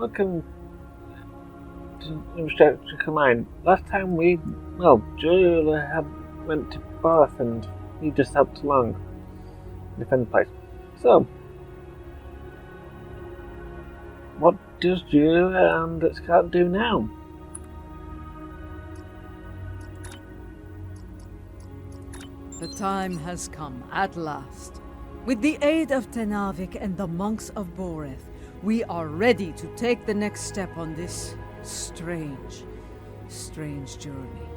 welcome to Restriction Line. Last time Julia had went to Boreth and he just helped along defend the place. So, what does Julia and Scout do now? The time has come, at last. With the aid of Tenavik and the monks of Boreth, we are ready to take the next step on this strange journey.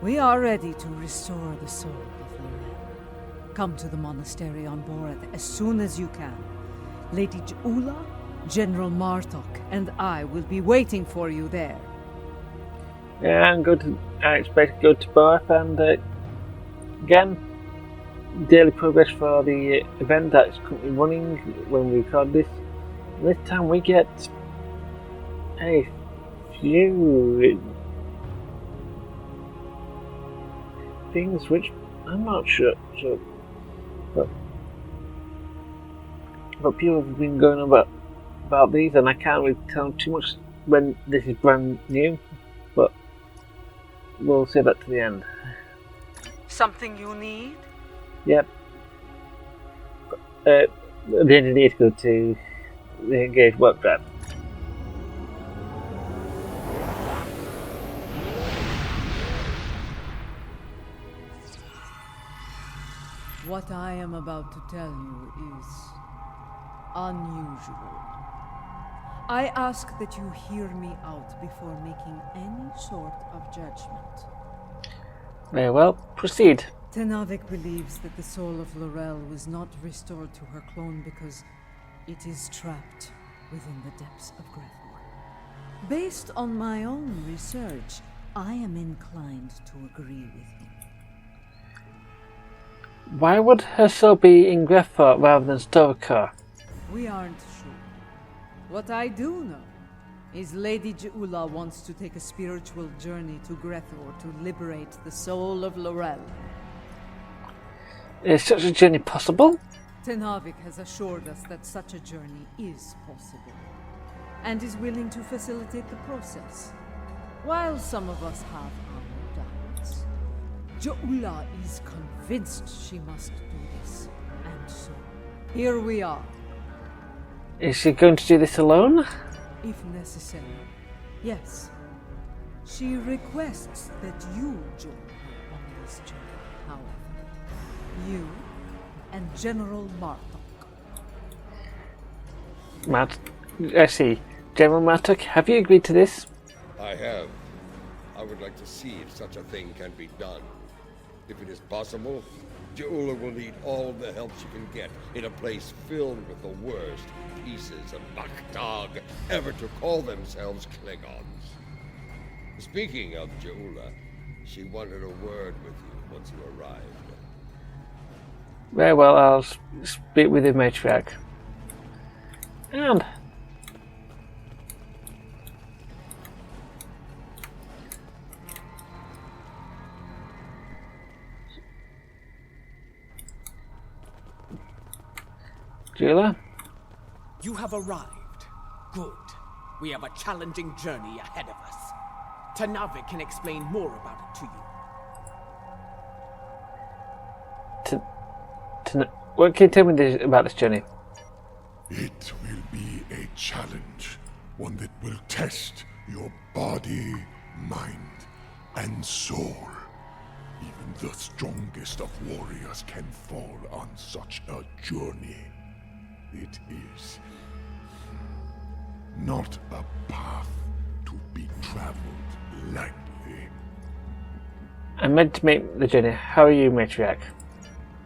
We are ready to restore the soul of Lorel. Come to the monastery on Boreth as soon as you can. Lady Jula, General Martok, and I will be waiting for you there. Yeah, I expect to go to Boreth and again, daily progress for the event that's currently running when we record this. This time we get a few things which I'm not sure. But people have been going about these, and I can't really tell too much when this is brand new. But we'll save that to the end. Something you need? Yep. The engineers go to the engaged work drive. What I am about to tell you is unusual. I ask that you hear me out before making any sort of judgment. Very well, proceed. Tenavik believes that the soul of Lorel was not restored to her clone because it is trapped within the depths of Grethor. Based on my own research, I am inclined to agree with him. Why would her soul be in Grethor rather than Storkar? We aren't sure. What I do know is Lady Jula wants to take a spiritual journey to Grethor to liberate the soul of Lorel. Is such a journey possible? Tenavik has assured us that such a journey is possible, and is willing to facilitate the process. While some of us have our doubts, Jula is convinced she must do this, and so here we are. Is she going to do this alone? If necessary, yes. She requests that you join her on this journey, however. You and General Martok. I see. General Martok, have you agreed to this? I have. I would like to see if such a thing can be done. If it is possible, Jula will need all the help she can get in a place filled with the worst pieces of Bakhtag ever to call themselves Klingons. Speaking of Jula, she wanted a word with you once you arrived. Very well, I'll speak with the matriarch. And Jula? You have arrived. Good. We have a challenging journey ahead of us. Tenavik can explain more about it to you. What can you tell me about this journey? It will be a challenge, one that will test your body, mind, and soul. Even the strongest of warriors can fall on such a journey. It is not a path to be traveled lightly. I'm meant to make the journey. How are you, matriarch?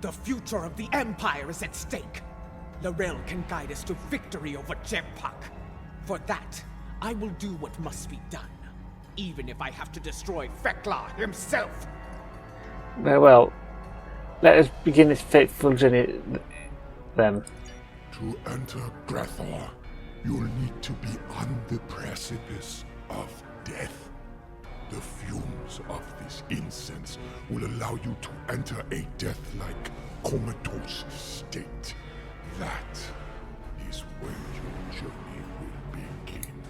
The future of the Empire is at stake. Lorel can guide us to victory over Jempak. For that, I will do what must be done, even if I have to destroy Fekla himself. Very well. Let us begin this fateful journey then. To enter Grethor, you'll need to be on the precipice of death. The fumes of this incense will allow you to enter a death-like comatose state. That is when your journey will begin.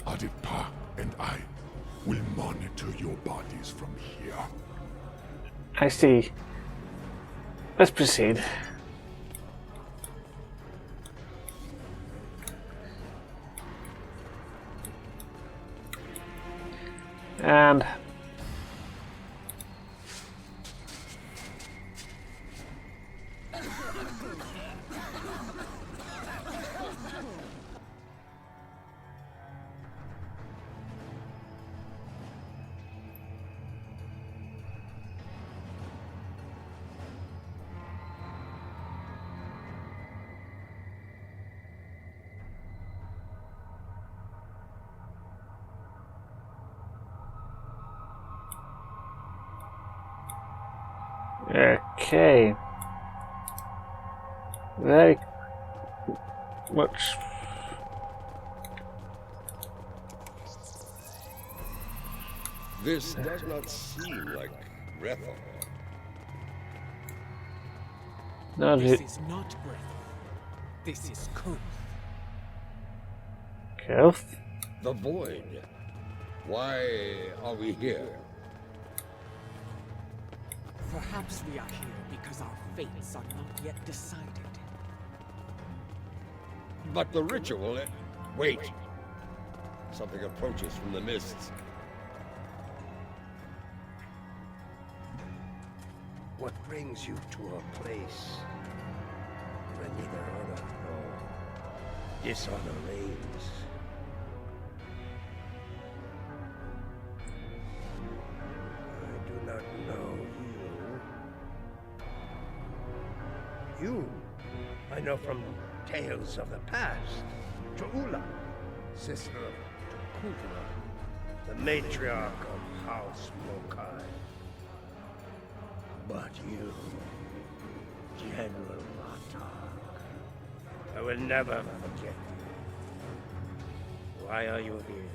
Adippa and I will monitor your bodies from here. I see. Let's proceed. And okay. Very much. This does not seem like Boreth. No, This is not Boreth. This is Koth. Koth? The Void. Why are we here? Perhaps we are here because our fates are not yet decided. But the ritual... Wait. Something approaches from the mists. What brings you to a place where neither honor nor dishonor reigns? I do not know you. You, I know from tales of the past. Tuula, sister of Tukuvra, the matriarch of House Mokai. But you, General Martok, I will never forget you. Why are you here?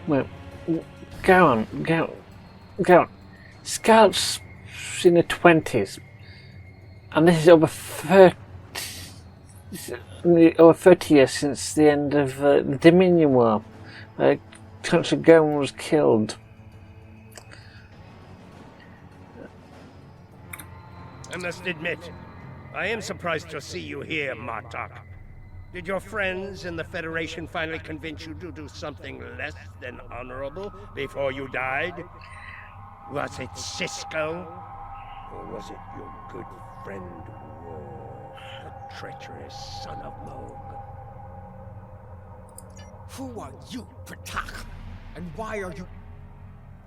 Well, go on. Scouts in the 20s, and this is over 30 years since the end of the Dominion War. Country Gowan was killed. I must admit, I am surprised to see you here, Martok. Did your friends in the Federation finally convince you to do something less than honorable before you died? Was it Cisco? Or was it your good friend War, the treacherous son of Moog? Who are you, Pratak? And why are you...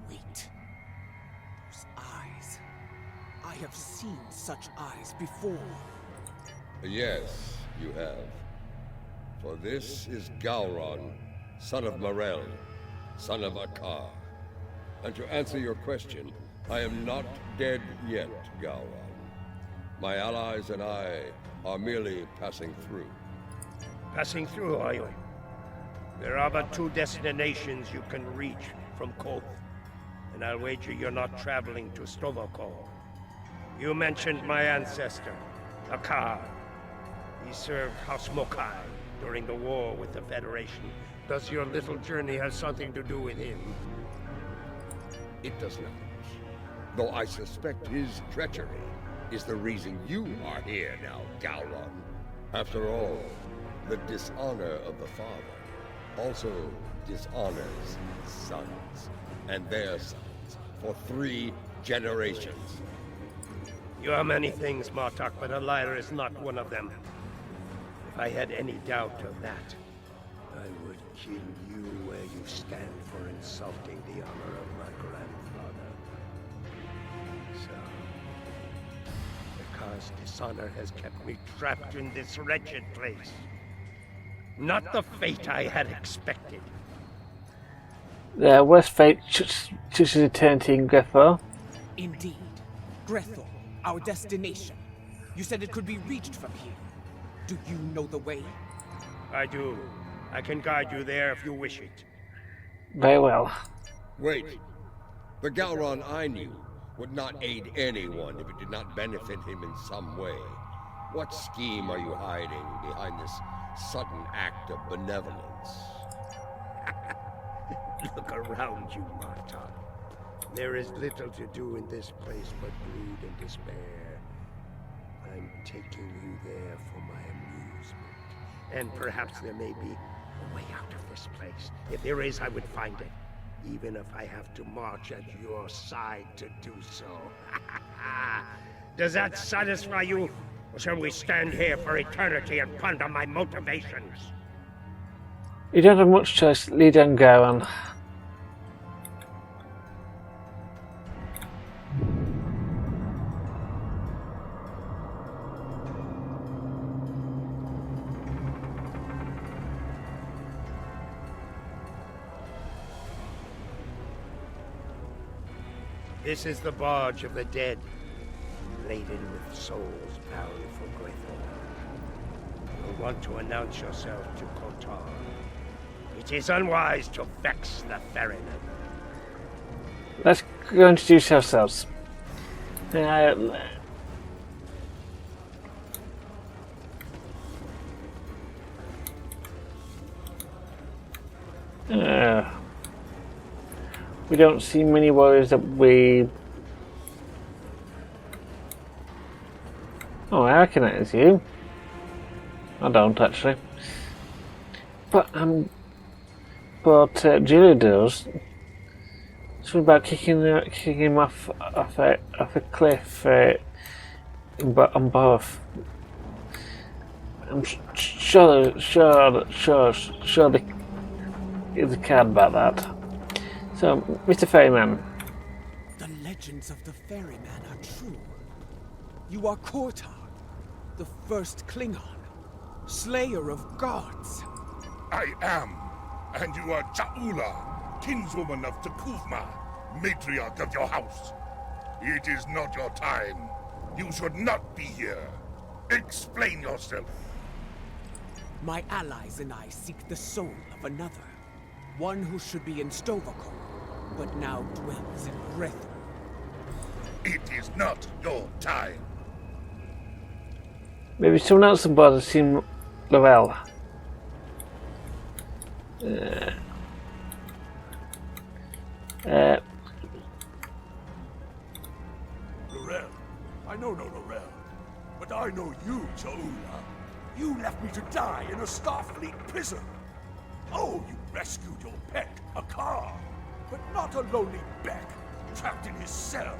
Wait. Those eyes. I have seen such eyes before. Yes, you have. For this is Gowron, son of Morel, son of Akar. And to answer your question, I am not dead yet, Gowron. My allies and I are merely passing through. Passing through, are you? There are but two destinations you can reach from Koth, and I'll wager you're not traveling to Stovokor. You mentioned my ancestor, Akar. He served House Mokai during the war with the Federation. Does your little journey have something to do with him? It does not. Though I suspect his treachery is the reason you are here now, Gowron. After all, the dishonor of the father also dishonors sons, and their sons, for 3 generations. You are many things, Martok, but a liar is not one of them. If I had any doubt of that, I would kill you where you stand for insulting the honor of my grandfather. So, because dishonor has kept me trapped in this wretched place. Not the fate I had expected. The worst fate chooses eternity in Grethor. Indeed. Grethor, our destination. You said it could be reached from here. Do you know the way? I do. I can guide you there if you wish it. Very well. Wait. The Gowron I knew would not aid anyone if it did not benefit him in some way. What scheme are you hiding behind this sudden act of benevolence? Look around you, Marta. There is little to do in this place but brood and despair. I'm taking you there for my amusement. And perhaps there may be a way out of this place. If there is, I would find it. Even if I have to march at your side to do so. Does that satisfy you? Or shall we stand here for eternity and ponder my motivations? You don't have much choice. Lead and go on. This is the barge of the dead, laden with souls bound for Boreth. You'll want to announce yourself to Kotar. It is unwise to vex the ferryman. Let's go introduce ourselves. We don't see many warriors that we... Oh, I recognize you. I don't actually. But Julia does. Something about kicking him off a cliff on Boreth. I'm sure there's a card about that. So, Mr. Ferryman. The legends of the ferryman are true. You are Kotar, the first Klingon, slayer of gods. I am, and you are Ja'ula, kinswoman of T'Kuvma, matriarch of your house. It is not your time. You should not be here. Explain yourself. My allies and I seek the soul of another. One who should be in Stovall, but now dwells in Boreth. It is not your time. Maybe someone else on board has seen Laurel. Laurel. I know no Laurel. But I know you, Ja'ula. You left me to die in a Starfleet prison. Oh, you rescued your pet, a car. But not a lonely Beck, trapped in his cell.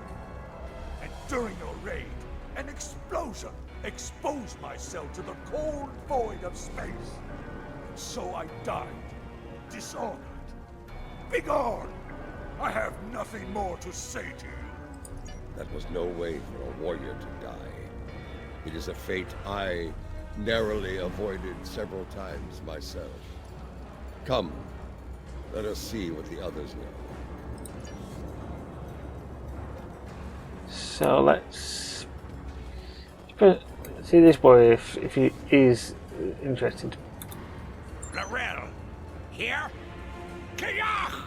And during your raid, an explosion exposed my cell to the cold void of space. And so I died, dishonored. Begone! I have nothing more to say to you. That was no way for a warrior to die. It is a fate I narrowly avoided several times myself. Come, let us see what the others know. So let's see this boy if he is interested. Laurel, here? Kiyach!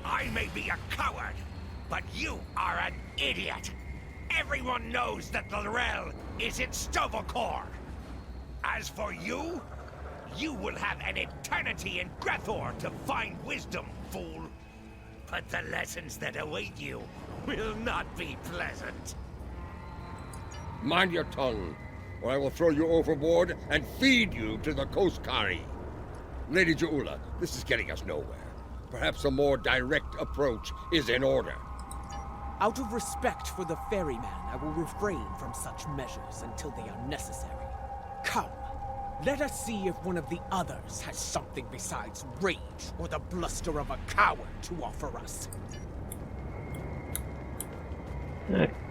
I may be a coward, but you are an idiot. Everyone knows that Laurel is in Stovall. As for you, you will have an eternity in Grethor to find wisdom, fool. But the lessons that await you will not be pleasant. Mind your tongue, or I will throw you overboard and feed you to the Koskari. Lady Ja'ula, this is getting us nowhere. Perhaps a more direct approach is in order. Out of respect for the ferryman, I will refrain from such measures until they are necessary. Come, let us see if one of the others has something besides rage or the bluster of a coward to offer us.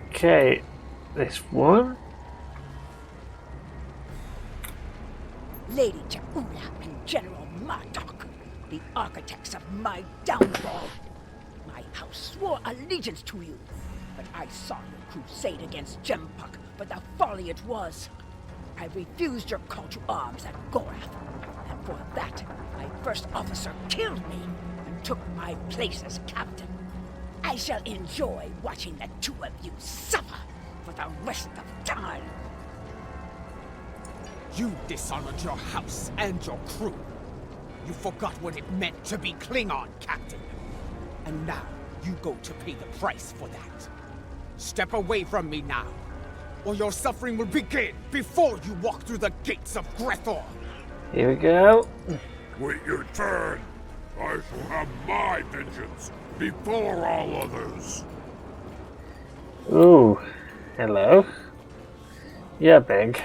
Okay, this one. Lady Ja'ula and General Marduk, the architects of my downfall. My house swore allegiance to you, but I saw your crusade against Jempuk, but the folly it was. I refused your call to arms at Boreth, and for that, my first officer killed me and took my place as captain. I shall enjoy watching the two of you suffer for the rest of time. You dishonored your house and your crew. You forgot what it meant to be Klingon, Captain. And now, you go to pay the price for that. Step away from me now, or your suffering will begin before you walk through the gates of Grethor. Here we go. Wait your turn. I shall have my vengeance before all others. Ooh, hello. You're big.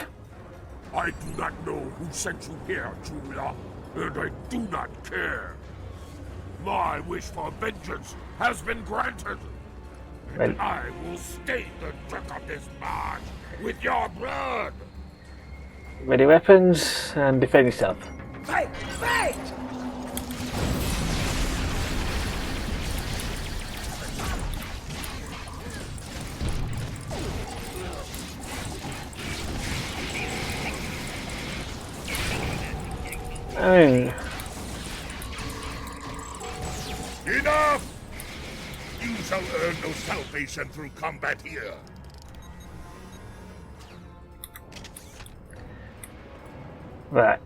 I do not know who sent you here, Julia, and I do not care. My wish for vengeance has been granted, and I will stain the deck of this march with your blood. Ready weapons and defend yourself. Fight! Fight! Oh, Enough! You shall earn no salvation through combat here. right.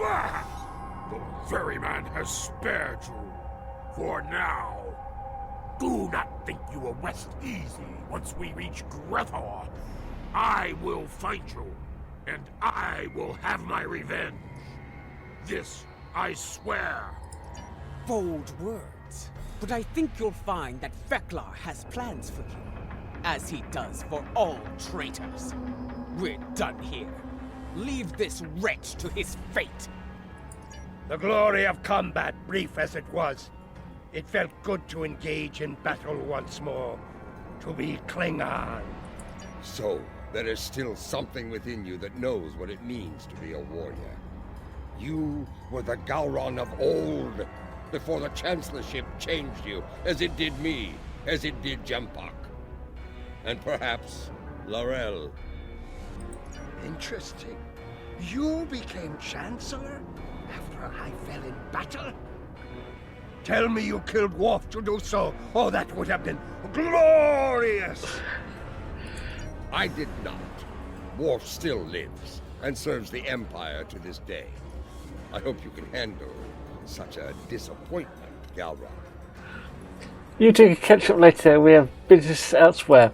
Ah! The ferryman has spared you. For now. Do not think you will rest easy once we reach Grethor. I will find you, and I will have my revenge. This I swear. Bold words, but I think you'll find that Feklar has plans for you, as he does for all traitors. We're done here. Leave this wretch to his fate. The glory of combat, brief as it was. It felt good to engage in battle once more. To be Klingon. So, there is still something within you that knows what it means to be a warrior. You were the Gowron of old, before the Chancellorship changed you, as it did me, as it did Jempak. And perhaps Laurel. Interesting. You became Chancellor after I fell in battle? Tell me you killed Worf to do so. Oh, that would have been glorious! I did not. Worf still lives, and serves the Empire to this day. I hope you can handle such a disappointment, Galron. You two can catch up later. We have business elsewhere.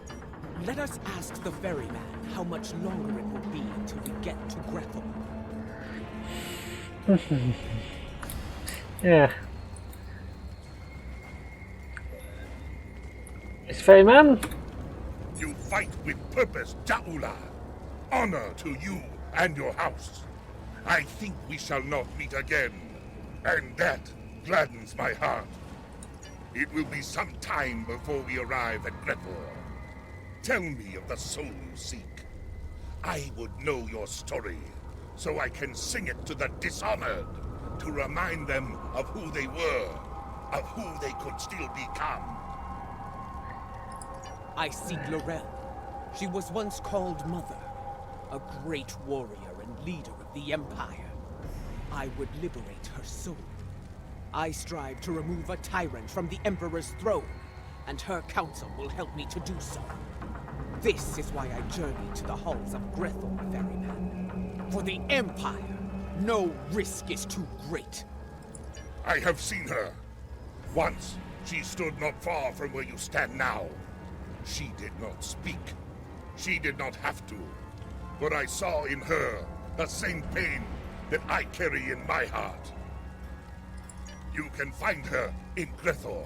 Let us ask the ferryman how much longer it will be until we get to Grethor. Yeah. It's ferryman. You fight with purpose, Jaula. Honor to you and your house. I think we shall not meet again, and that gladdens my heart. It will be some time before we arrive at Grethor. Tell me of the soul you seek. I would know your story, so I can sing it to the dishonored, to remind them of who they were, of who they could still become. I seek Laurel. She was once called Mother, a great warrior and leader of the Empire. I would liberate her soul. I strive to remove a tyrant from the Emperor's throne, and her council will help me to do so. This is why I journey to the halls of Grethor, ferryman. For the Empire, no risk is too great. I have seen her. Once, she stood not far from where you stand now. She did not speak. She did not have to. But I saw in her the same pain that I carry in my heart. You can find her in Grethor,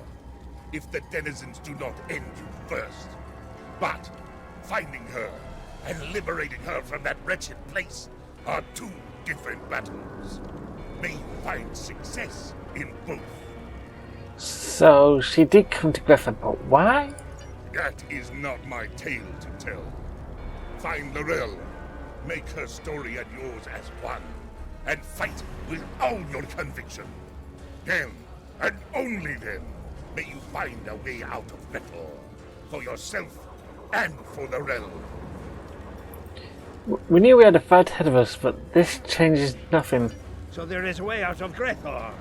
if the denizens do not end you first. But finding her and liberating her from that wretched place are two different battles. May you find success in both. So she did come to Griffin, but why? That is not my tale to tell. Find Laurel, make her story and yours as one, and fight with all your conviction. Then, and only then, may you find a way out of Grethor, for yourself and for Laurel. We knew we had a fight ahead of us, but this changes nothing. So there is a way out of Grethor.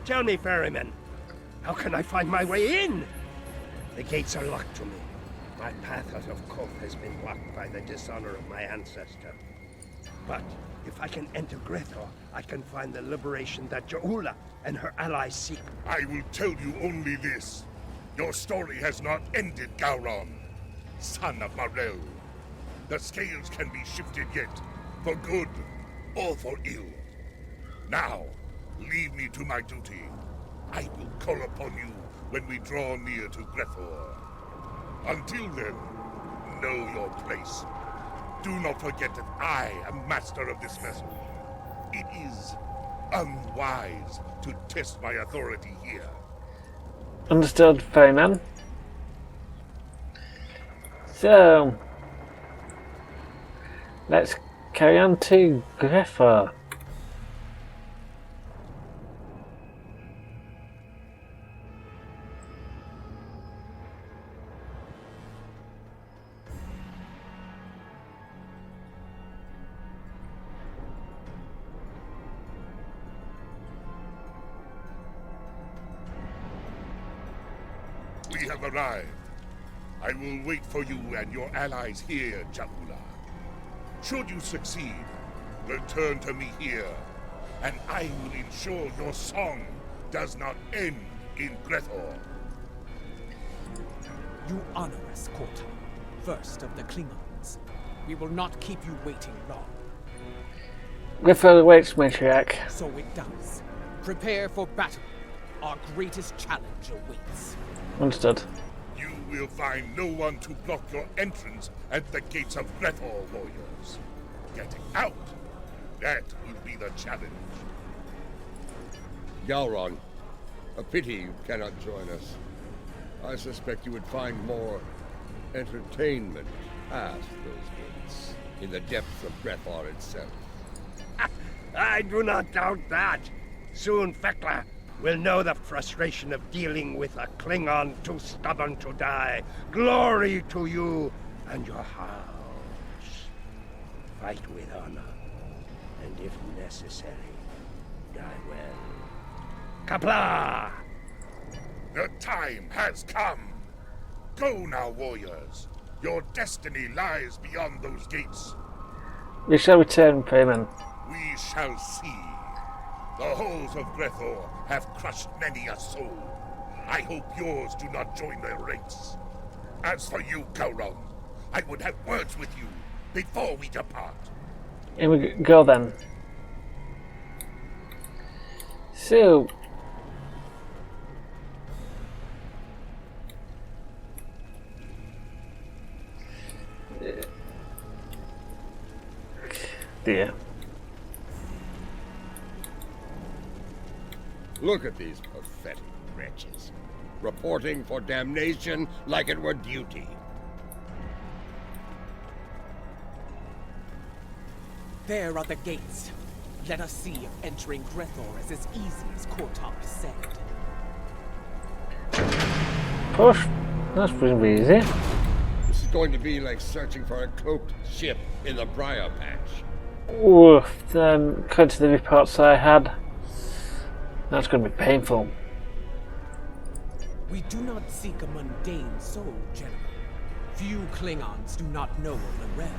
Tell me, ferryman, how can I find my way in? The gates are locked to me. My path out of Koth has been blocked by the dishonor of my ancestor. But if I can enter Grethor, I can find the liberation that Jaula and her allies seek. I will tell you only this. Your story has not ended, Gauron, son of Morel. The scales can be shifted yet, for good or for ill. Now, leave me to my duty. I will call upon you when we draw near to Grethor. Until then, know your place. Do not forget that I am master of this vessel. It is unwise to test my authority here. Understood, Feynman. So, let's carry on to Grethor. We have arrived. I will wait for you and your allies here, Jaula. Should you succeed, return to me here, and I will ensure your song does not end in Grethor. You honor us, Korta, first of the Klingons. We will not keep you waiting long. Grethor awaits, Matriarch. So it does. Prepare for battle. Our greatest challenge awaits. Understood. You will find no one to block your entrance at the gates of Grethor, warriors. Getting out, that will be the challenge. Gauron, a pity you cannot join us. I suspect you would find more entertainment past those gates, in the depths of Grethor itself. I do not doubt that. Soon Fekla will know the frustration of dealing with a Klingon too stubborn to die. Glory to you and your house. Fight with honor, and if necessary, die well. Kapla! The time has come. Go now, warriors. Your destiny lies beyond those gates. We shall return, Feynman. We shall see. The halls of Grethor have crushed many a soul. I hope yours do not join their ranks. As for you, Gauron, I would have words with you before we depart. Here we go then. So, dear. Look at these pathetic wretches, reporting for damnation like it were duty. There are the gates. Let us see if entering Grethor is as easy as Kortok said. Push. That's pretty easy. This is going to be like searching for a cloaked ship in the briar patch. Oof. According to the reports I had, that's going to be painful. We do not seek a mundane soul, General. Few Klingons do not know of the realm.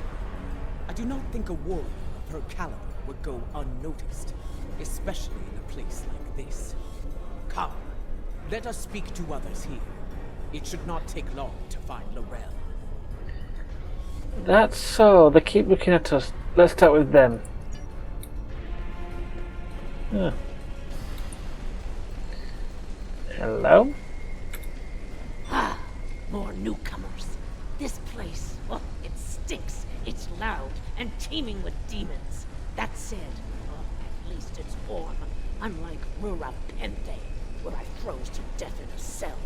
I do not think a warrior of her caliber would go unnoticed, especially in a place like this. Come, let us speak to others here. It should not take long to find Laurel. That's so. They keep looking at us. Let's start with them. Huh. Hello? Ah, more newcomers. This place, oh, it stinks. It's loud and teeming with demons. That said, at least it's warm, unlike Rura Pente, where I froze to death in a cell.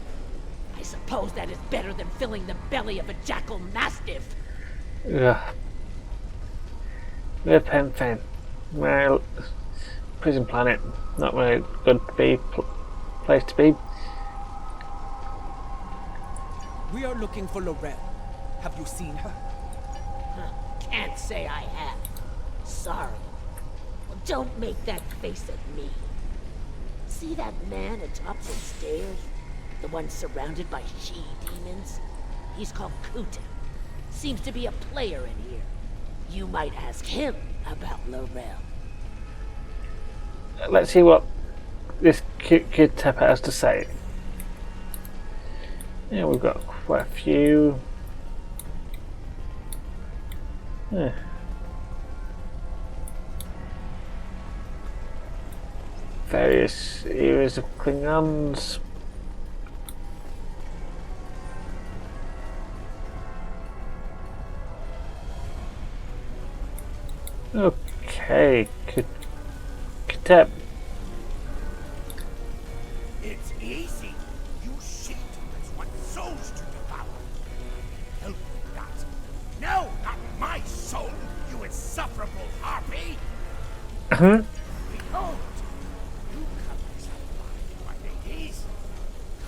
I suppose that is better than filling the belly of a jackal mastiff. Ugh. We're Penfane. Well, prison planet. Not very good to be place to be. We are looking for Laurel. Have you seen her? Can't say I have. Sorry. Well, don't make that face at me. See that man atop the stairs? The one surrounded by she-demons? He's called Kuta. Seems to be a player in here. You might ask him about Laurel. Let's see what this Kid Tepper has to say. Yeah, we've got quite a few. Yeah. Various eras of Klingons. Okay, Kitep. It's easy. You she-demons want souls to devour. Help me not. No, not my soul, you insufferable harpy! Behold! Newcomers are my ladies.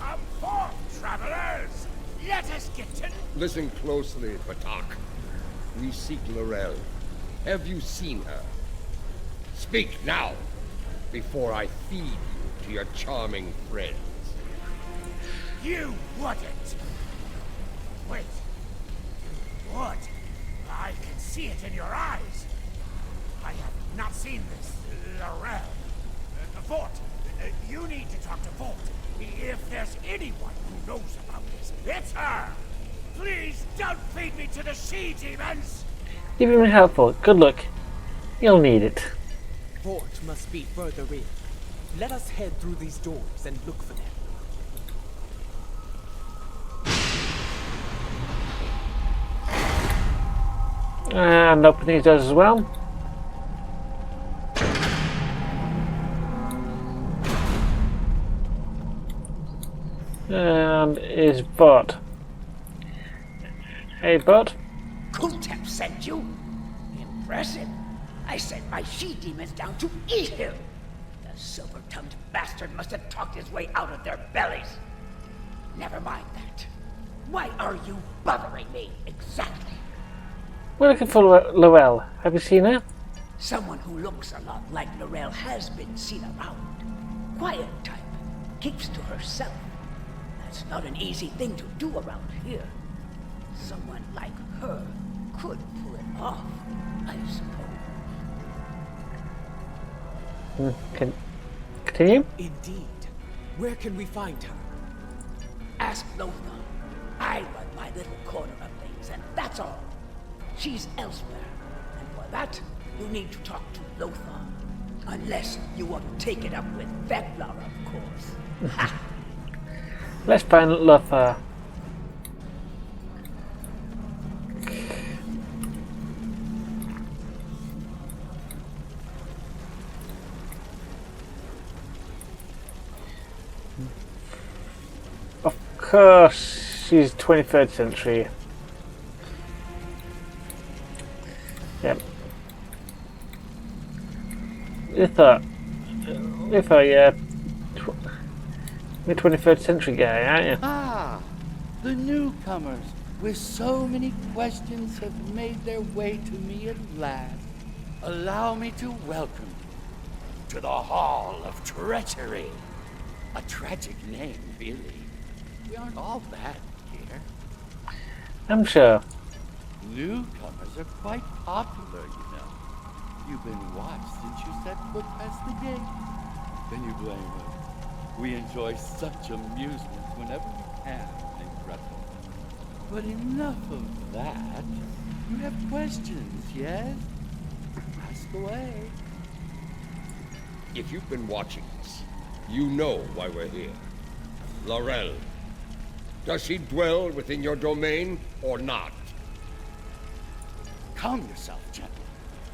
Come forth, travelers! Let us get to... Listen closely, Batak. We seek Laurel. Have you seen her? Speak now, before I feed you to your charming friends. You wouldn't! Wait. You would. I can see it in your eyes. I have not seen this, Laurel. Vort, you need to talk to Vort. If there's anyone who knows about this, it's her! Please don't feed me to the she-demons! You've been helpful. Good luck. You'll need it. Vort must be further in. Let us head through these doors and look for them. And open these doors as well. And is Bot. Hey, Bot. Kutep sent you? Impressive. I sent my she-demons down to eat him. The silver-tongued bastard must have talked his way out of their bellies. Never mind that. Why are you bothering me, exactly? We're looking for Laurel. Have you seen her? Someone who looks a lot like Laurel has been seen around. Quiet type. Keeps to herself. That's not an easy thing to do around here. Someone like her could pull it off, I suppose. Continue? Indeed. Where can we find her? Ask Lothar. I run my little corner of things, and that's all. She's elsewhere, and for that, you need to talk to Lothar. Unless you want to take it up with Veklar, of course. Ha! Let's find Lothar. Of course, she's 23rd century. Yep. Lothar, yeah. You're a 21st century guy, aren't you? Ah, the newcomers with so many questions have made their way to me at last. Allow me to welcome you to the Hall of Treachery. A tragic name, really. We aren't all that here. I'm sure. Newcomers are quite popular, you know. You've been watched since you set foot past the gate. Can you blame us? We enjoy such amusement whenever we can in Gretel. But enough of that. You have questions, yes? Ask away. If you've been watching us, you know why we're here. Laurel. Does she dwell within your domain or not? Calm yourself, gentlemen.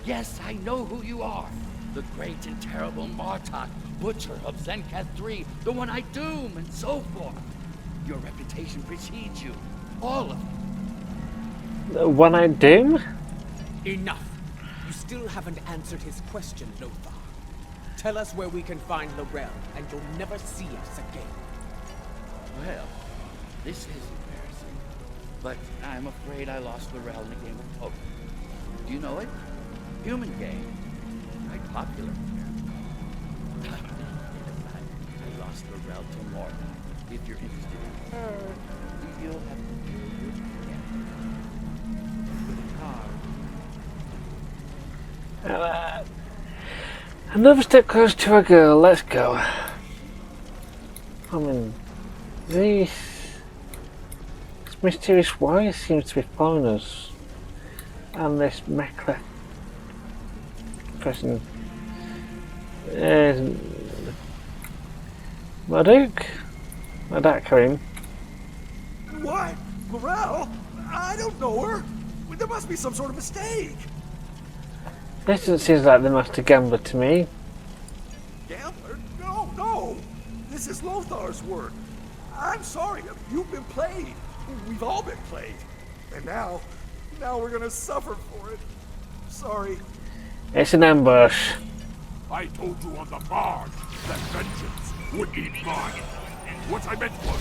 Yes, I know who you are. The great and terrible Martok, Butcher of Zenkath III, the one I doom, and so forth. Your reputation precedes you. All of you. The one-eyed doom? Enough. You still haven't answered his question, Lothar. Tell us where we can find Laurel, and you'll never see us again. Well, this is embarrassing. But I'm afraid I lost Laurel in a game of poker. Do you know it? Human game. Quite popular here. Yes, I lost Laurel to Morna. If you're interested in her, you'll have to deal with Ken. Card. Another step closer to a girl. Let's go. I mean, this mysterious wire seems to be following us, and this Mekla person. Marduk Karim. What? Morel? I don't know her. There must be some sort of mistake. This doesn't seem like the Master Gambler to me. Gambler? No, no. This is Lothar's work. I'm sorry. You've been played. We've all been played. And now we're gonna suffer for it. Sorry. It's an ambush. I told you on the barge that vengeance would be mine. What I meant was,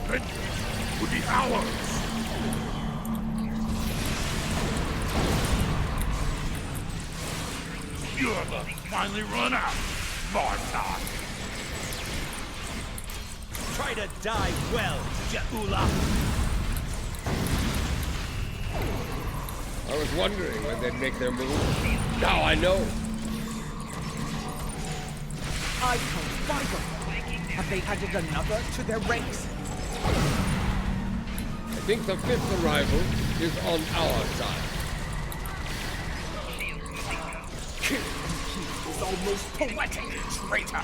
vengeance would be ours. You're finally run out, Martok. Try to die well, Jaula. I was wondering when they'd make their move. Now I know. I can't find them. Have they added another to their ranks? I think the fifth arrival is on our side. He is almost poetic, traitor!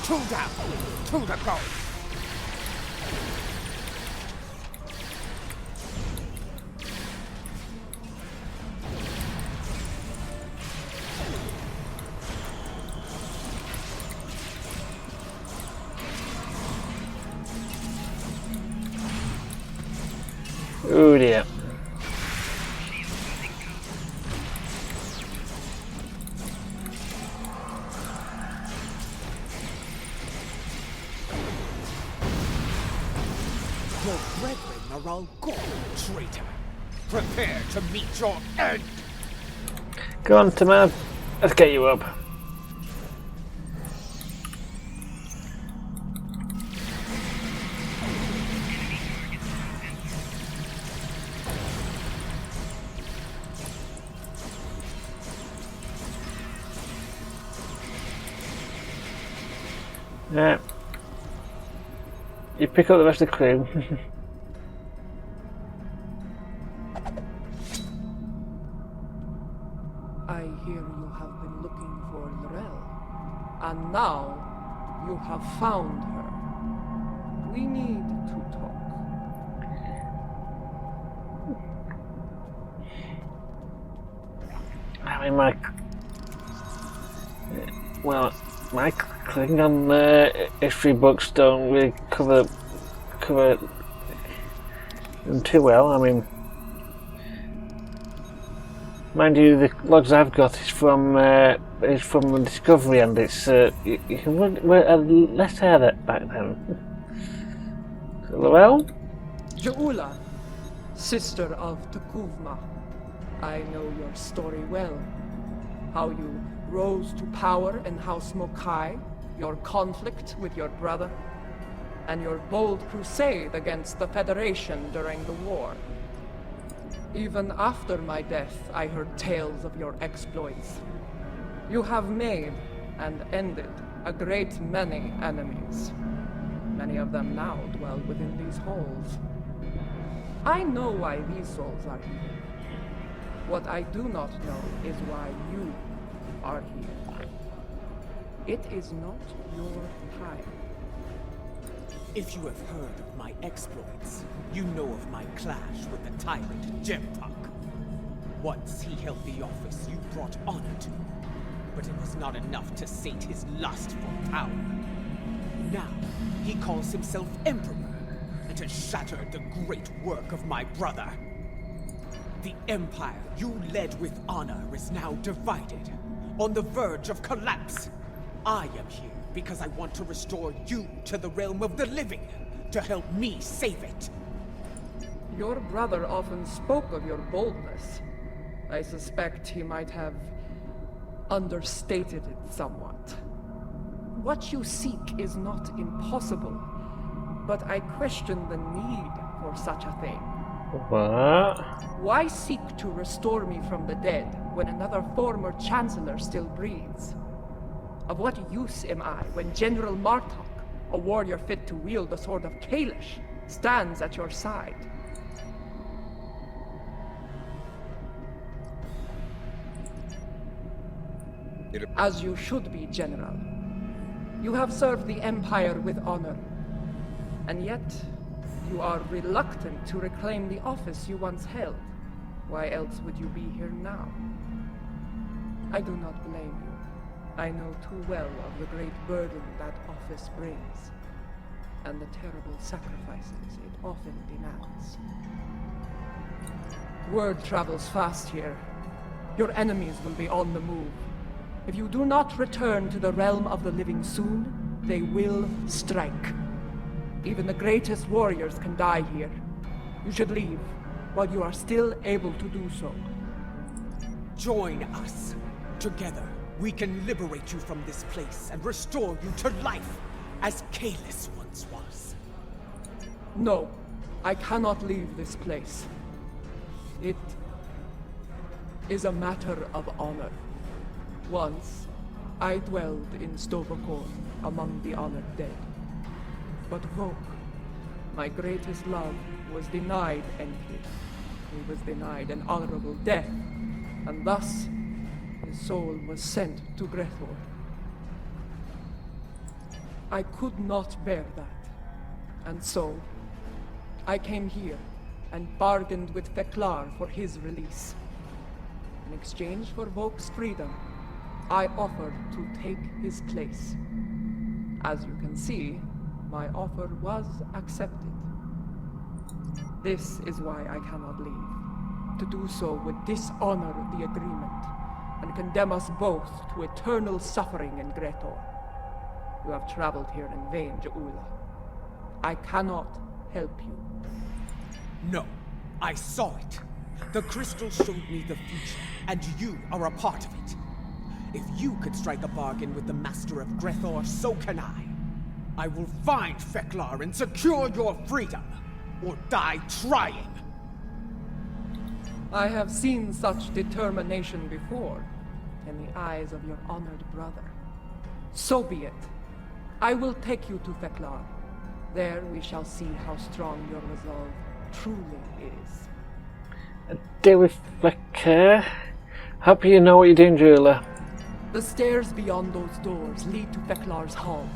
Two down, to the goal! Oh dear. Your brethren are all gone, traitor. Prepare to meet your end. Go on, Tamar. Let's get you up. Yeah. You pick up the rest of the crew. I hear you have been looking for Lorel, and now you have found her. We need to talk. I mean, my clicking on history books don't really cover them too well. I mean, mind you, the logs I've got is from the Discovery, and it's you can run less hair that back then. So, Lorel? Jaula, sister of Tukuvma, I know your story well. How you rose to power in House Mokai, your conflict with your brother, and your bold crusade against the Federation during the war. Even after my death, I heard tales of your exploits. You have made and ended a great many enemies. Many of them now dwell within these halls. I know why these souls are here. What I do not know is why you are here. It is not your time. If you have heard of my exploits, you know of my clash with the tyrant Jempak. Once he held the office you brought honor to, but it was not enough to sate his lust for power. Now, he calls himself Emperor, and has shattered the great work of my brother. The empire you led with honor is now divided, on the verge of collapse. I am here because I want to restore you to the realm of the living, to help me save it. Your brother often spoke of your boldness. I suspect he might have understated it somewhat. what you seek is not impossible, but I question the need for such a thing. What? Why seek to restore me from the dead when another former Chancellor still breathes? Of what use am I when General Martok, a warrior fit to wield the sword of Kalish, stands at your side? As you should be, General. You have served the Empire with honor, and yet you are reluctant to reclaim the office you once held. Why else would you be here now? I do not blame you. I know too well of the great burden that office brings, and the terrible sacrifices it often demands. Word travels fast here. Your enemies will be on the move. If you do not return to the realm of the living soon, they will strike. Even the greatest warriors can die here. You should leave while you are still able to do so. Join us. Together, we can liberate you from this place and restore you to life, as Kalis once was. No, I cannot leave this place. It is a matter of honor. Once, I dwelled in Stovokor among the honored dead. But Vok, my greatest love, was denied entry. He was denied an honorable death, and thus his soul was sent to Grethor. I could not bear that, and so I came here and bargained with Feklar for his release. In exchange for Vok's freedom, I offered to take his place. As you can see, my offer was accepted. This is why I cannot leave. To do so would dishonor the agreement, and condemn us both to eternal suffering in Grethor. You have traveled here in vain, Jaula. I cannot help you. No, I saw it. The crystal showed me the future, and you are a part of it. If you could strike a bargain with the Master of Grethor, so can I. I will find Feklar and secure your freedom, or die trying. I have seen such determination before, in the eyes of your honored brother. So be it. I will take you to Feklar. There we shall see how strong your resolve truly is. Deal with Flecker. Hope you know what you're doing, Julia. The stairs beyond those doors lead to Feklar's hall.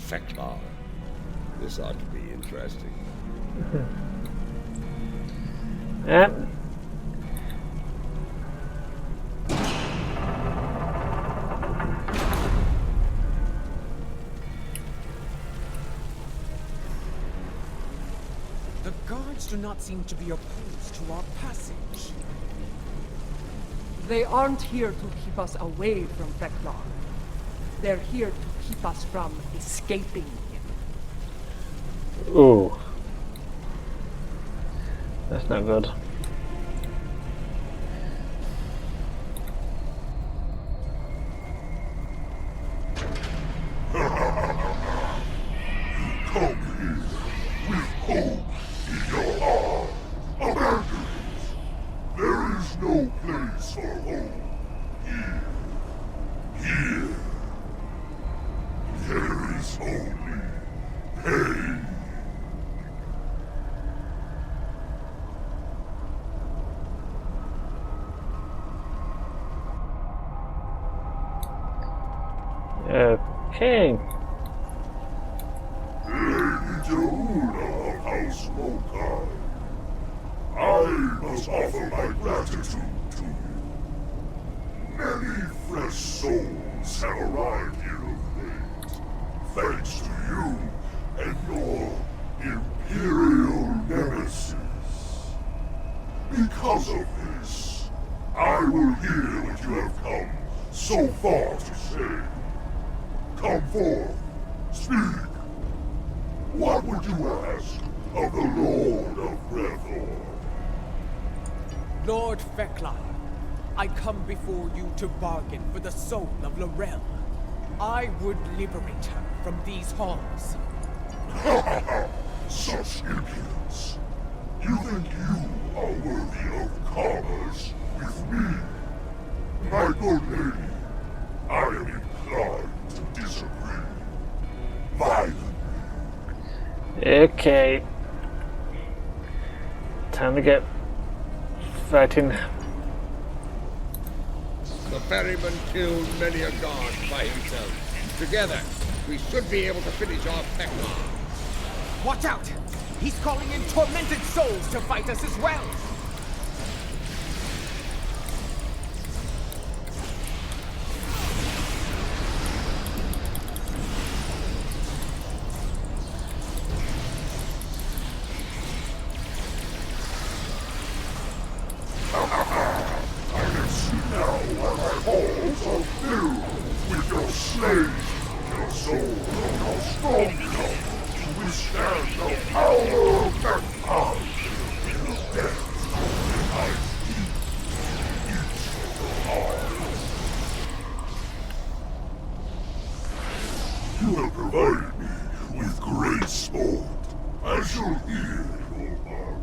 Feklar. This ought to be interesting. Yep. The guards do not seem to be opposed to our passage. They aren't here to keep us away from Feklar. They're here to keep us from escaping him. Ooh. That's not good. Come here with hope in your heart. Abandoned. There is no place for hope here. Here. There is only pain. Okay. Lady Jaula of House Mokai, I must offer my gratitude to you. Many fresh souls have arrived here of late, thanks to you and your Imperial nemesis. Because of this, I will hear what you have come so far to say. Come forth, speak. What would you ask of the Lord of Grethor? Lord Feklar, I come before you to bargain for the soul of Laurel. I would liberate her from these halls. Such impudence. You think you are worthy of commerce with me? My good lady, I am inclined to disagree. Violently. Okay. Time to get fighting. The ferryman killed many a god by himself. Together, we should be able to finish off Thekla. Watch out! He's calling in tormented souls to fight us as well! You have provided me with great sport. I shall hear your bargain.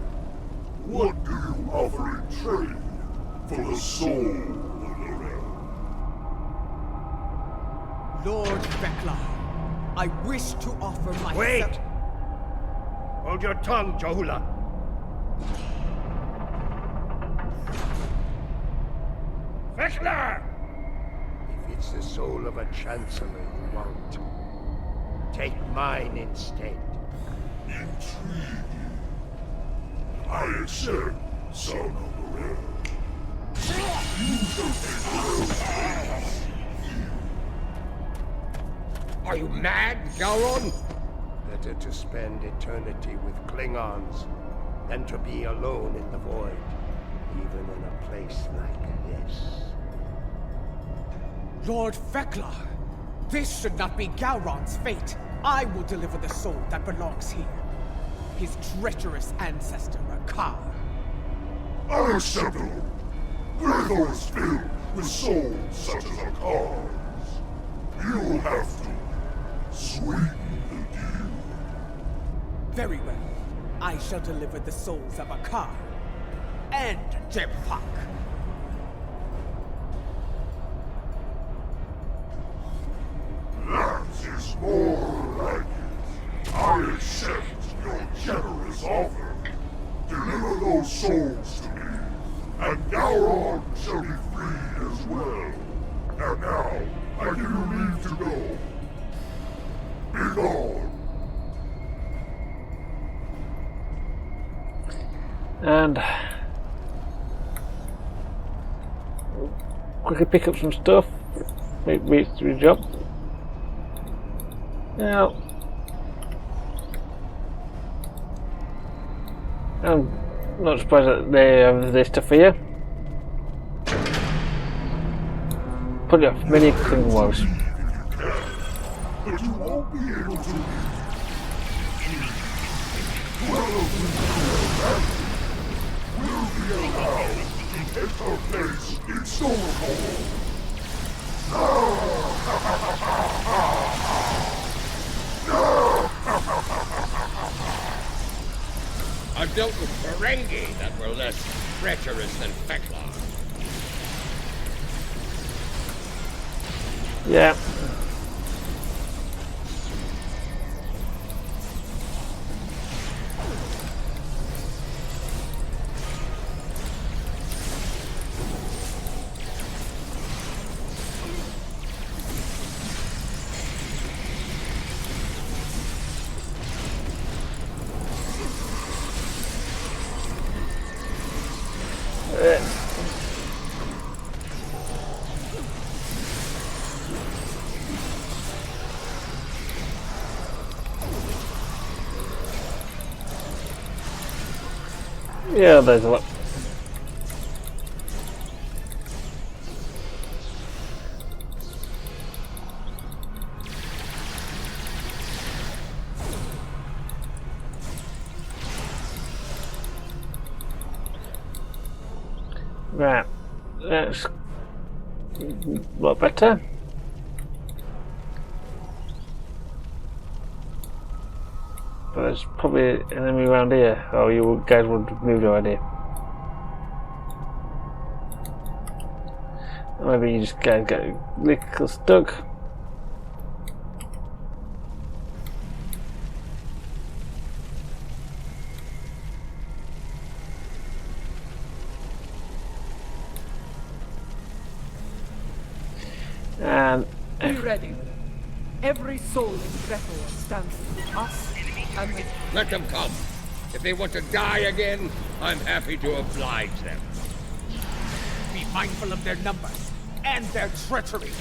What do you offer in trade for the soul of Laurel? Lord Thekla, I wish to offer myself— Wait! Hold your tongue, Jahula. Thekla! If it's the soul of a chancellor you want, take mine instead. Intriguing. I accept, son of Boreth. You shall take Are you mad, Gowron? Better to spend eternity with Klingons than to be alone in the void, even in a place like this. Lord Thekla, this should not be Gowron's fate. I will deliver the soul that belongs here. His treacherous ancestor, Akar. Unacceptable! Greathor is filled with souls such as Akar's. You will have to sweeten the deal. Very well. I shall deliver the souls of Akar and Jempak. That is more like it. I accept your generous offer. Deliver those souls to me, and Gowron shall be free as well. And now, I give you leave to go. Be gone. And quickly pick up some stuff. Make reach the job. Now, I'm not surprised that they have this stuff here. Put it off many clean woes. But you won't be able to. Whoever will be allowed to take her place in Stormhole. I've dealt with Ferengi that were less treacherous than Thekla. Yeah. Yeah, there's a lot. Right. That's a lot better. But there's probably an enemy around here. Oh, you guys would have moved already. Or maybe you just guys get a little stuck. And Be ready. Every soul in Greco stands with us and with... Let them come. If they want to die again, I'm happy to oblige them. Be mindful of their numbers and their treachery.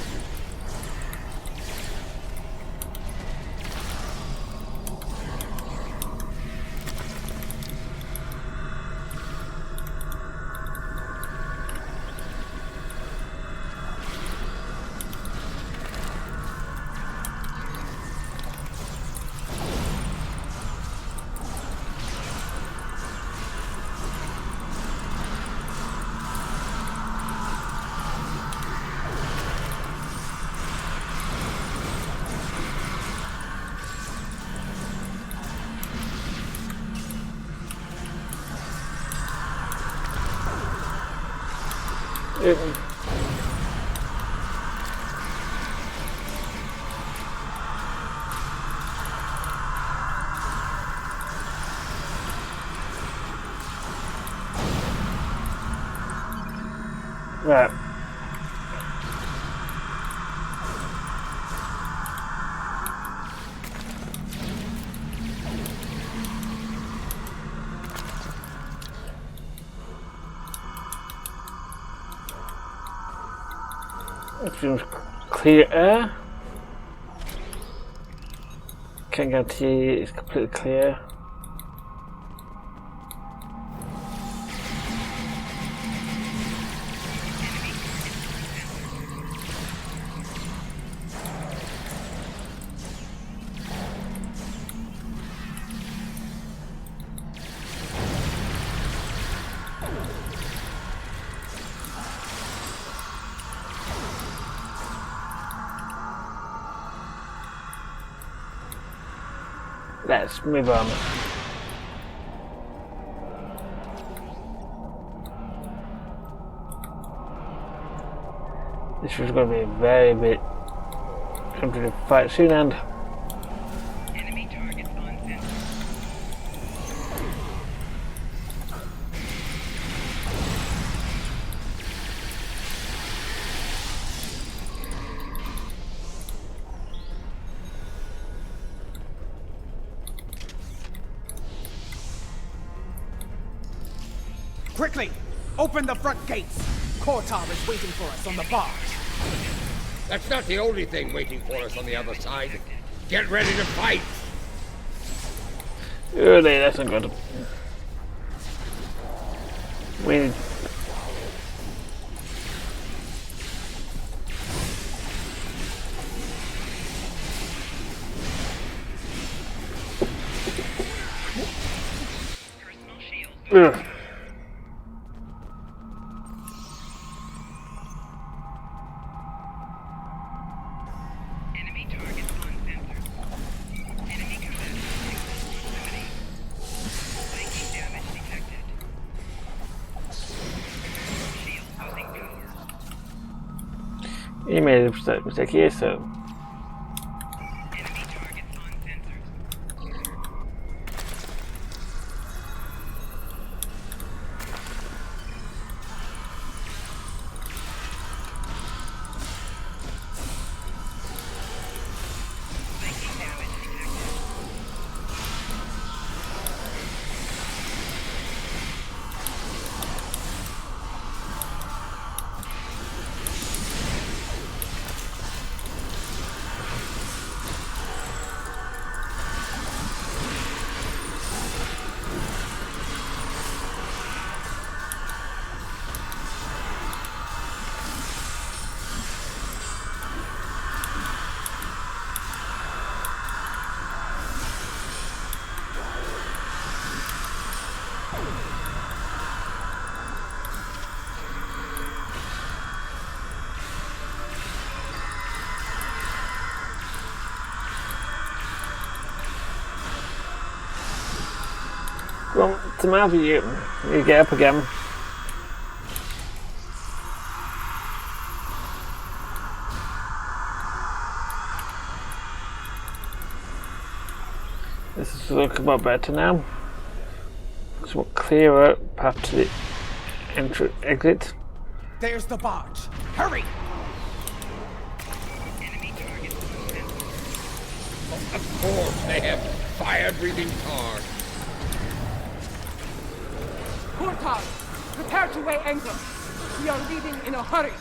Right. It seems clear air. Can't guarantee it's completely clear. Let's move on. This was going to be a very bit competitive fight soon, and enemy targets on center. Quickly! Open the front gates! Kortar is waiting for us on the barge. That's not the only thing waiting for us on the other side. Get ready to fight! really, that's not good. We need... Personal shield. Ugh. Enemy targets on center. Enemy combat proximity. Flanking damage detected. Shield losing power. You made a mistake here, so... Enemy targets on sensors. Flanking damage detected. Well, to Marvel, you get up again. This is looking a lot better now. Somewhat clearer path to the exit. There's the barge. Hurry! Of course, they have fire-breathing cars. Kurtag, prepare to weigh anchor. We are leaving in a hurry.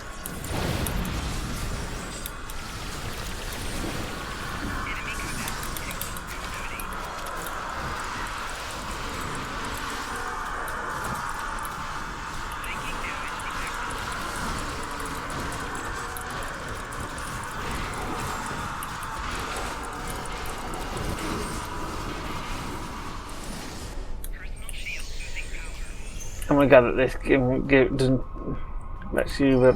Oh my god, that this game doesn't let you right.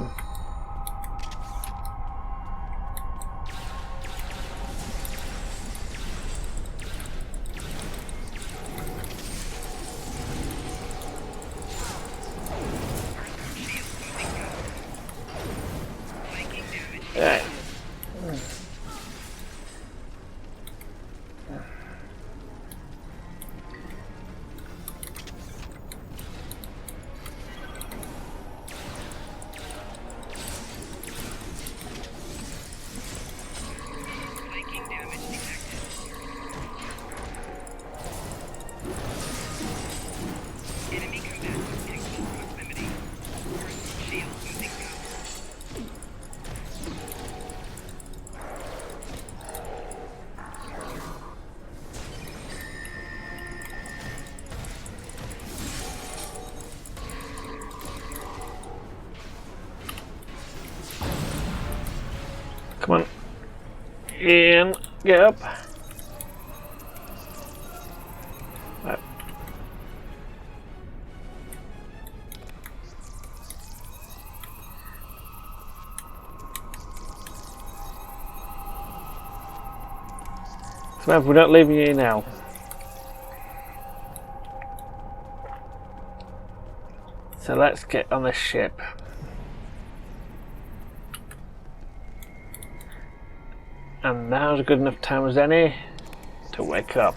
Come on. In. Get up. Right. So we're not leaving you now. So let's get on the ship. And now's a good enough time as any to wake up.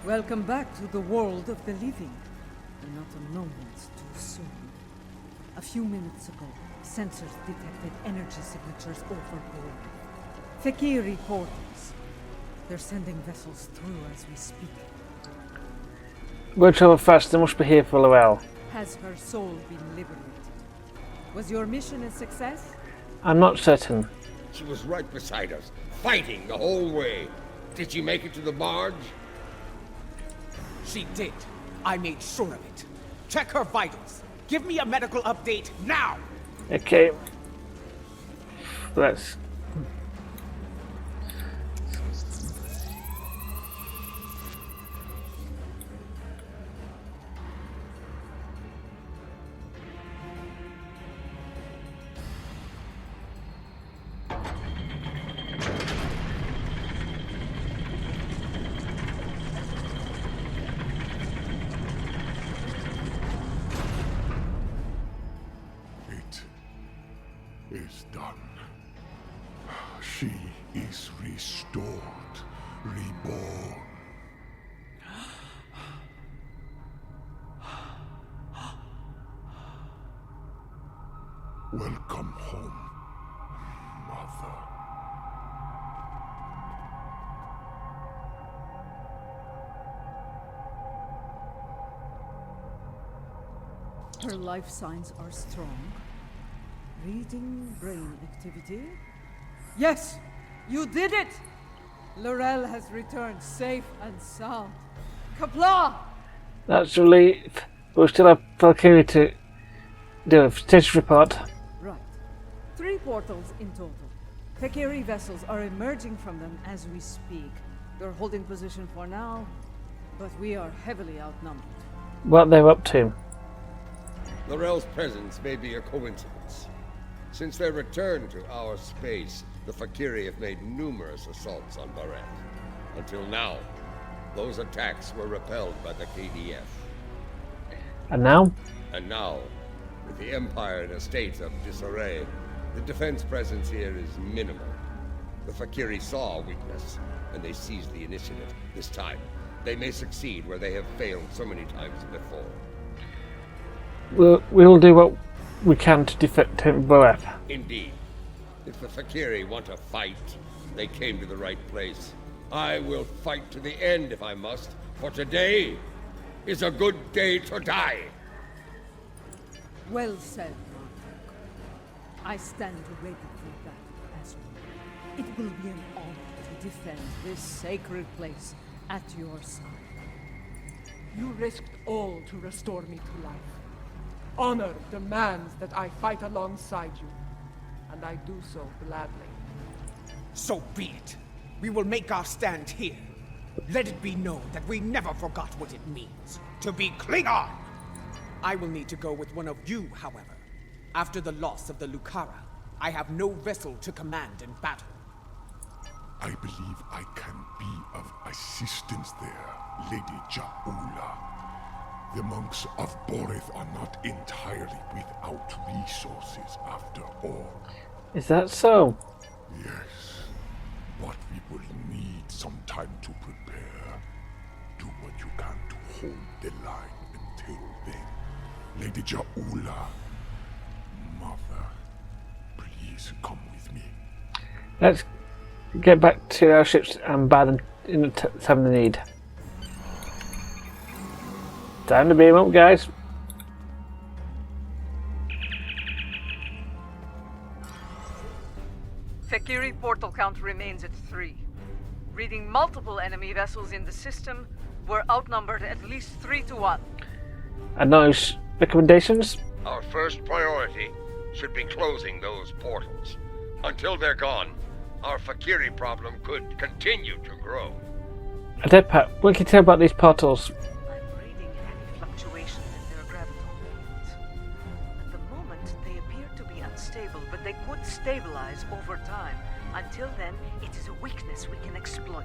Welcome back to the world of the living. And not a moment too soon. A few minutes ago, sensors detected energy signatures over Boreth. Fakiri portals. They're sending vessels through as we speak. Go travel fast, they must be here for a while. Has her soul been liberated? Was your mission a success? I'm not certain. She was right beside us, fighting the whole way. Did she make it to the barge? She did. I made sure of it. Check her vitals. Give me a medical update now! Okay. Let's... Is done. She is restored, reborn. Welcome home, Mother. Her life signs are strong. Reading brain activity. Yes! You did it! Laurel has returned safe and sound. Kapla! That's relief. But we still have Valkyrie to do a status report. Right. 3 portals in total. Fakiri vessels are emerging from them as we speak. They're holding position for now, but we are heavily outnumbered. What they're up to? Lorel's presence may be a coincidence. Since their return to our space, the Fakiri have made numerous assaults on Boreth. Until now, those attacks were repelled by the KDF. And now? And now, with the Empire in a state of disarray, the defense presence here is minimal. The Fakiri saw weakness, and they seized the initiative. This time, they may succeed where they have failed so many times before. We'll do what we can to defend Boreth. Indeed. If the Fakiri want to fight, they came to the right place. I will fight to the end if I must, for today is a good day to die. Well said, Martok. I stand ready for that as well. It will be an honor to defend this sacred place at your side. You risked all to restore me to life. Honor demands that I fight alongside you, and I do so gladly. So be it. We will make our stand here. Let it be known that we never forgot what it means to be Klingon! I will need to go with one of you, however. After the loss of the Lucara, I have no vessel to command in battle. I believe I can be of assistance there, Lady Jaula. The monks of Boreth are not entirely without resources after all. Is that so? Yes, but we will need some time to prepare. Do what you can to hold the line until then. Lady Jaula, Mother, please come with me. Let's get back to our ships and buy them in the time of need. Time to beam up, guys. Fakiri portal count remains at 3. Reading multiple enemy vessels in the system, we're outnumbered at least 3 to 1. And those recommendations? Our first priority should be closing those portals. Until they're gone, our Fakiri problem could continue to grow. Adepat, what can you tell about these portals? I'm reading heavy fluctuations in their graviton fields. At the moment, they appear to be unstable, but they could stabilize over time. Until then, it is a weakness we can exploit.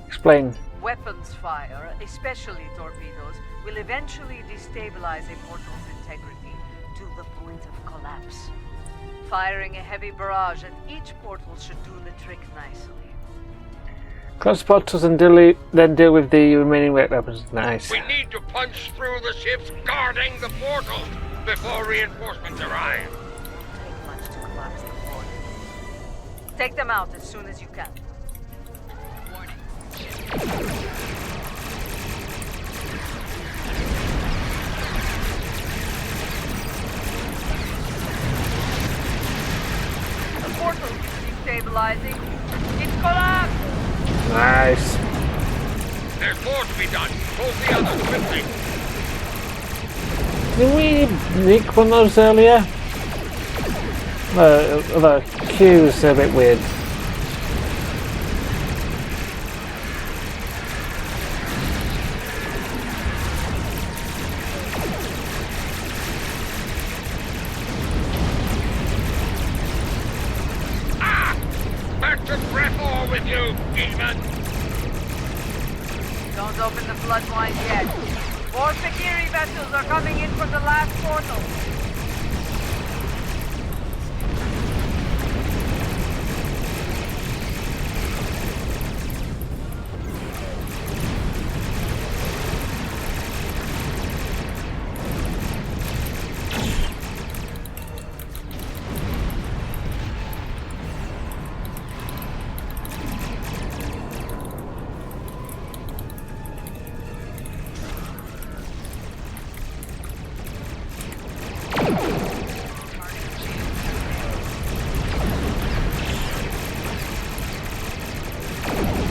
Explain. Weapons fire, especially torpedoes, will eventually destabilize a portal's integrity to the point of collapse. Firing a heavy barrage at each portal should do the trick nicely. Close the portals and then deal with the remaining weapons. Nice. We need to punch through the ships guarding the portals before reinforcements arrive. It won't take much to collapse the portal. Take them out as soon as you can. Warning. The portal is destabilizing. It's collapsed! Nice. There's more to be done. Close the others quickly. Did we nick one of those earlier? The queues are a bit weird. Back to Breath with you, demon! Don't open the bloodline yet. More Fakiri vessels are coming in from the last portal.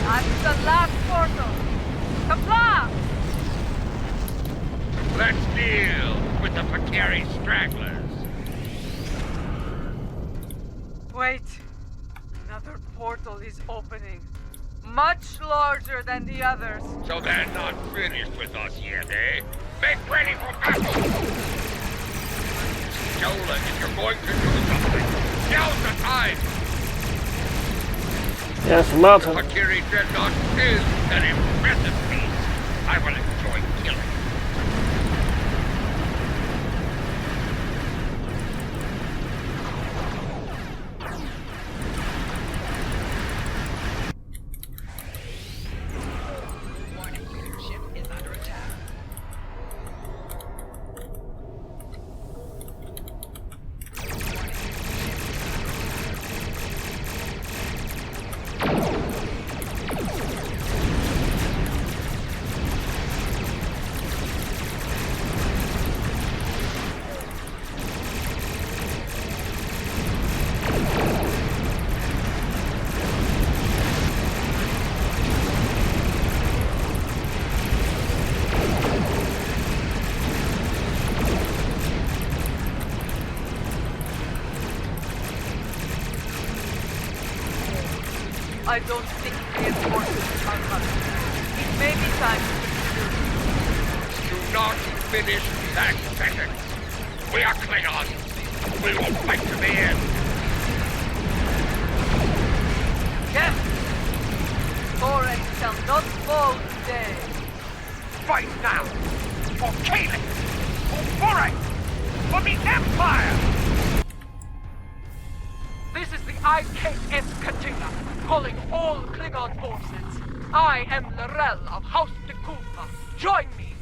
I'm the last portal. Kapla! Let's deal with the Fakiri stragglers. Wait. The portal is opening. Much larger than the others. So they're not finished with us yet, eh? Make ready for battle! Jola, if you're going to do something, now's the time! Yes, Martin. Fakiri Dreadnought is an impressive piece. I will enjoy killing. Warning, your ship is under attack. I don't think reinforcements are coming. It may be time to consider. Do not finish that sentence. We are Klingons. We will fight to the end. Yes! Boreth shall not fall today. Fight now! For Kalen! For Boreth! For the Empire! This is the IKS Katina, calling all Klingon forces. I am Lorel of House Tekuvma. Join me!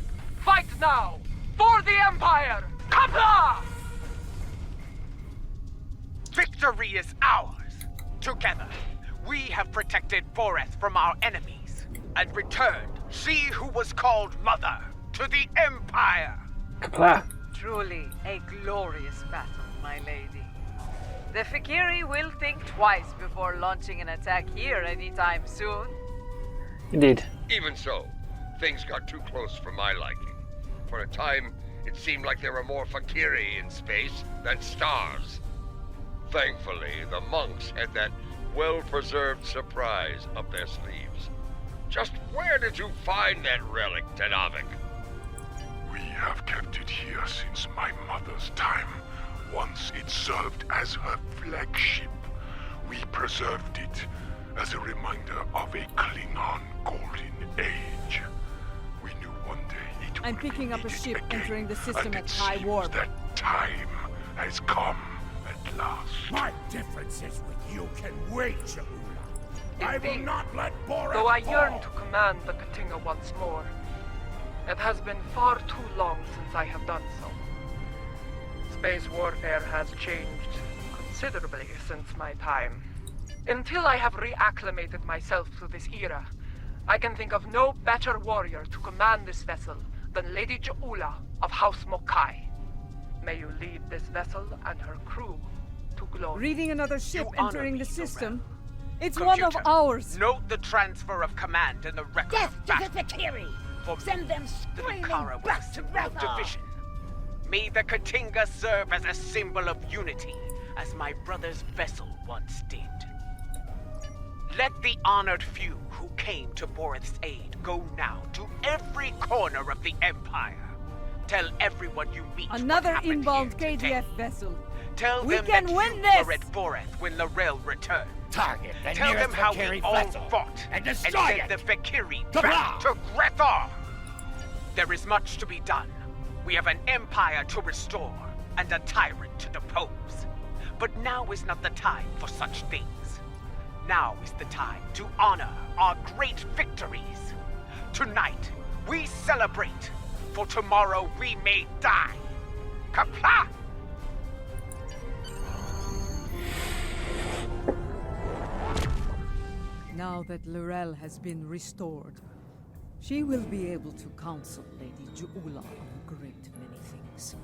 Fight now! For the Empire! Kapla! Victory is ours! Together, we have protected Boreth from our enemies, and returned she who was called Mother to the Empire! Kapla. Truly a glorious battle, my lady. The Fakiri will think twice before launching an attack here anytime soon. Indeed. Even so, things got too close for my liking. For a time, it seemed like there were more Fakiri in space than stars. Thankfully, the monks had that well-preserved surprise up their sleeves. Just where did you find that relic, Tenavik? We have kept it here since my mother's time. Once it served as her flagship. We preserved it as a reminder of a Klingon golden age. We knew one day it I'm would picking be up a needed ship again, entering the system and at it high seems warp. that time has come at last. My differences with you can wait, Jahula. I will Indeed. not let Boreth Though I fall. yearn to command the Katinga once more, it has been far too long since I have done so. Space warfare has changed considerably since my time. Until I have reacclimated myself to this era, I can think of no better warrior to command this vessel than Lady Ja'ula of House Mokai. May you lead this vessel and her crew to glory. Reading another ship You honor entering me, the system. Lorel. It's one of Computer, ours. Note the transfer of command in the record Death of to battle. the Fakiri! For me, Send them the screaming Nukara was back a to symbol of Rathor! division. May the Katinga serve as a symbol of unity, as my brother's vessel once did. Let the honored few who came to Boreth's aid go now to every corner of the Empire. Tell everyone you meet Another what happened inbound here today. KDF vessel. Tell We them can that win you this! were at Boreth when Lorel returned. Target the Tell them nearest how we Fakiri all vessel fought and and destroy sent it. the Fakiri Tabla! back to Rathor. There is much to be done. We have an empire to restore and a tyrant to depose. But now is not the time for such things. Now is the time to honor our great victories. Tonight, we celebrate, for tomorrow we may die. Kapla! Now that Lorel has been restored, she will be able to counsel Lady Ja'ula on a great many things.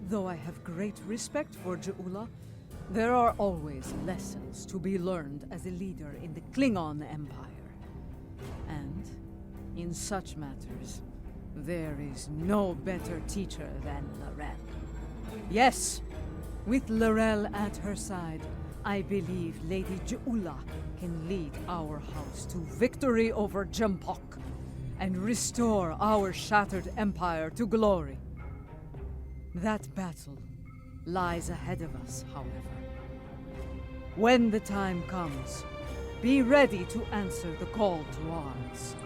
Though I have great respect for Ja'ula, there are always lessons to be learned as a leader in the Klingon Empire. And, in such matters, there is no better teacher than Lorel. Yes, with Lorel at her side, I believe Lady Jeula can lead our house to victory over Jempok and restore our shattered empire to glory. That battle lies ahead of us, however. When the time comes, be ready to answer the call to arms.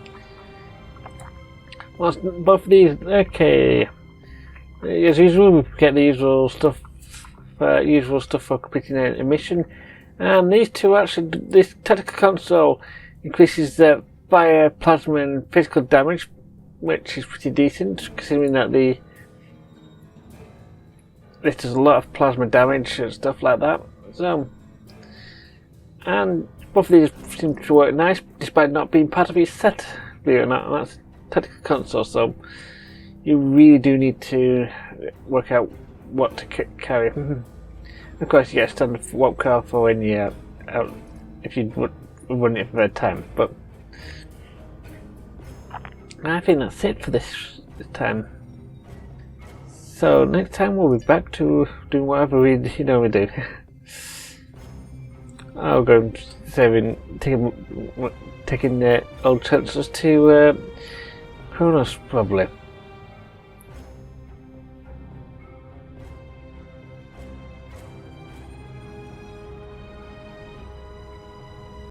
Well, both of these, okay. As usual, we get the usual stuff for completing a mission. And these two actually, this tactical console increases the fire, plasma and physical damage, which is pretty decent, considering that this does a lot of plasma damage and stuff like that. So, and both of these seem to work nice, despite not being part of his set, believe it or not. And that's tactical console, so you really do need to work out what to carry. Of course, you get a standard warp car for when you're out, if you run it for red time, but I think that's it for this time. So next time we'll be back to doing whatever we do. I'll go taking the old chancellors to Kronos probably.